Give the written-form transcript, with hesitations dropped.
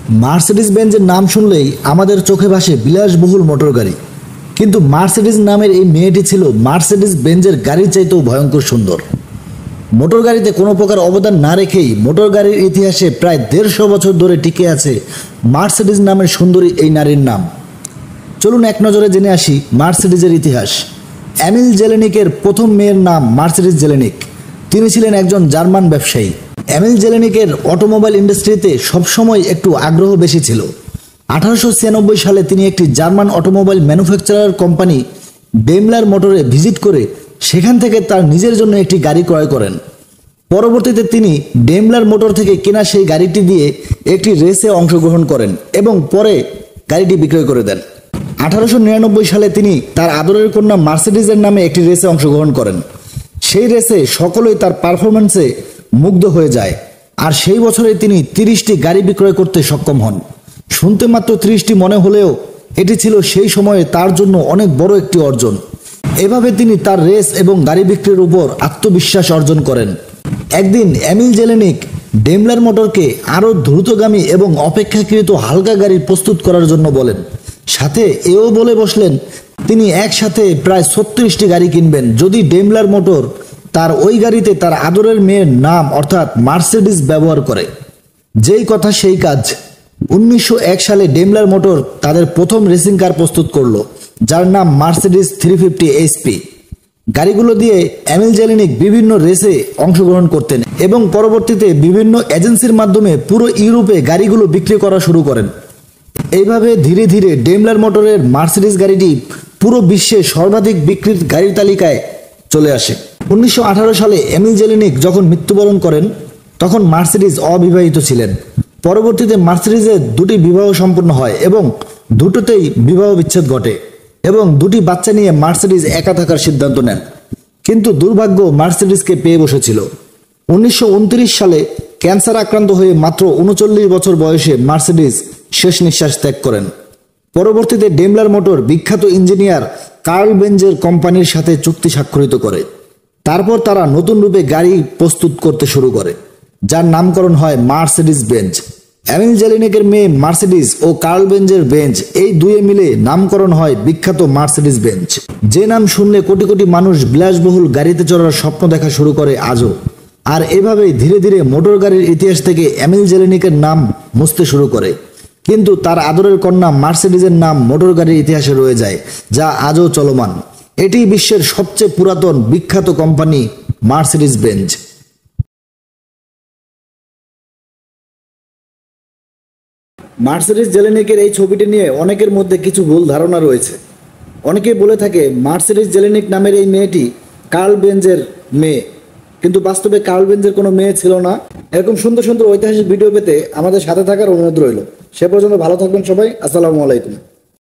Mercedes বেঞ্জের নাম শুনলেই আমাদের চোখে ভাসে বিলাসবহুল মোটর গাড়ি, কিন্তু মার্সিডিজ নামের এই মেয়েটি ছিল মার্সিডিজ বেঞ্জের গাড়ির চাইতেও ভয়ঙ্কর সুন্দর। মোটর গাড়িতে কোনো প্রকার অবদান না রেখেই মোটর গাড়ির ইতিহাসে প্রায় 150 বছর ধরে টিকে আছে মার্সিডিজ নামের সুন্দরী এই নারীর নাম। চলুন এক নজরে জেনে আসি মার্সিডিজের ইতিহাস। এমিল জেলেনিকের প্রথম মেয়ের নাম মার্সিডিজ জেলেনিক। তিনি ছিলেন একজন জার্মান ব্যবসায়ী। এমিল জেলেনিকের অটোমোবাইল ইন্ডাস্ট্রিতে সবসময় একটু আগ্রহ বেশি ছিল। 1896 সালে তিনি একটি German automobile manufacturer company Daimler মোটরে ভিজিট করে সেখান থেকে তার নিজের জন্য একটি গাড়ি ক্রয় করেন। পরবর্তীতে তিনি ডেমলার মোটর থেকে কেনা সেই গাড়িটি দিয়ে একটি রেসে অংশগ্রহণ করেন এবং পরে গাড়িটি বিক্রয় করে দেন। 1899 সালে তিনি তার আদরের কন্যা মার্সিডিজের নামে একটি রেসে অংশগ্রহণ করেন। সেই রেসে সকলেই তার পারফরম্যান্সে মুগ্ধ হয়ে যায়, আর সেই বছরে তিনি 30টি গাড়ি বিক্রয় করতে সক্ষম হন। শুনতে মাত্র 30টি মনে হলেও এটি ছিল সেই সময়ে তার জন্য অনেক বড় একটি অর্জন। এভাবে তিনি তার রেস এবং গাড়ি বিক্রির উপর আত্মবিশ্বাস অর্জন করেন। একদিন এমিল জেলেনিক ডেমলার মোটরকে আরও দ্রুতগামী এবং অপেক্ষাকৃত হালকা গাড়ি প্রস্তুত করার জন্য বলেন। সাথে এও বলে বসলেন তিনি একসাথে প্রায় 36টি গাড়ি কিনবেন যদি ডেমলার মোটর তার ওই গাড়িতে তার আদরের মেয়ের নাম অর্থাৎ মার্সিডিজ ব্যবহার করে। যেই কথা সেই কাজ। 1901 সালে ডেমলার মোটর তাদের প্রথম রেসিং কার প্রস্তুত করলো, যার নাম মার্সিডিজ 350 এইচপি। গাড়িগুলো দিয়ে এমিল জেলেনিক বিভিন্ন রেসে অংশগ্রহণ করতেন এবং পরবর্তীতে বিভিন্ন এজেন্সির মাধ্যমে পুরো ইউরোপে গাড়িগুলো বিক্রি করা শুরু করেন। এইভাবে ধীরে ধীরে ডেমলার মোটরের মার্সিডিজ গাড়িটি পুরো বিশ্বে সর্বাধিক বিক্রির গাড়ির তালিকায় চলে আসে। 1918 সালে এমিল জেলেনিক যখন মৃত্যুবরণ করেন তখন মার্সিডিজ অবিবাহিত ছিলেন। পরবর্তীতে মার্সিডিজের 2টি বিবাহ সম্পন্ন হয় এবং দুটোতেই বিবাহ বিচ্ছেদ ঘটে এবং 2টি বাচ্চা নিয়ে মার্সিডিজ একা থাকার সিদ্ধান্ত নেন। কিন্তু দুর্ভাগ্য মার্সিডিজকে পেয়ে বসেছিল। 1929 সালে ক্যান্সার আক্রান্ত হয়ে মাত্র 39 বছর বয়সে মার্সিডিজ শেষ নিঃশ্বাস ত্যাগ করেন। পরবর্তীতে ডেমলার মোটর বিখ্যাত ইঞ্জিনিয়ার কার্ল বেঞ্জের কোম্পানির সাথে চুক্তি স্বাক্ষরিত করে। তারপর তারা নতুন রূপে গাড়ি প্রস্তুত করতে শুরু করে, যার নামকরণ হয় মার্সিডিজ বেঞ্জ। এমিল জেলেনিকের মেয়ে মার্সিডিজ ও কার্ল বেঞ্জের বেঞ্জ, এই দুয়ে মিলে নামকরণ হয় বিখ্যাত মার্সিডিজ বেঞ্জ। যে নাম শুনলে কোটি কোটি মানুষ বিলাসবহুল গাড়িতে চড়ার স্বপ্ন দেখা শুরু করে আজও। আর এভাবেই ধীরে ধীরে মোটর গাড়ির ইতিহাস থেকে এমিল জেলেনিকের নাম মুছতে শুরু করে, কিন্তু তার আদরের কন্যা মার্সিডিজের নাম মোটর গাড়ির ইতিহাসে রয়ে যায়, যা আজও চলমান। এটি বিশ্বের সবচেয়ে পুরাতন বিখ্যাত কোম্পানি মার্সিডিজ বেঞ্জ। মার্সিডিজ জেলেনিকের এই ছবিটি নিয়ে অনেকের মধ্যে কিছু ভুল ধারণা রয়েছে। অনেকেই বলে থাকে মার্সিডিজ জেলেনিক নামের এই মেয়েটি কার্ল বেঞ্জের মেয়ে, কিন্তু বাস্তবে কার্ল বেঞ্জের কোনো মেয়ে ছিল না। এরকম সুন্দর সুন্দর ঐতিহাসিক ভিডিও পেতে আমাদের সাথে থাকার অনুরোধ রইল। সে পর্যন্ত ভালো থাকবেন সবাই। আসসালামু আলাইকুম।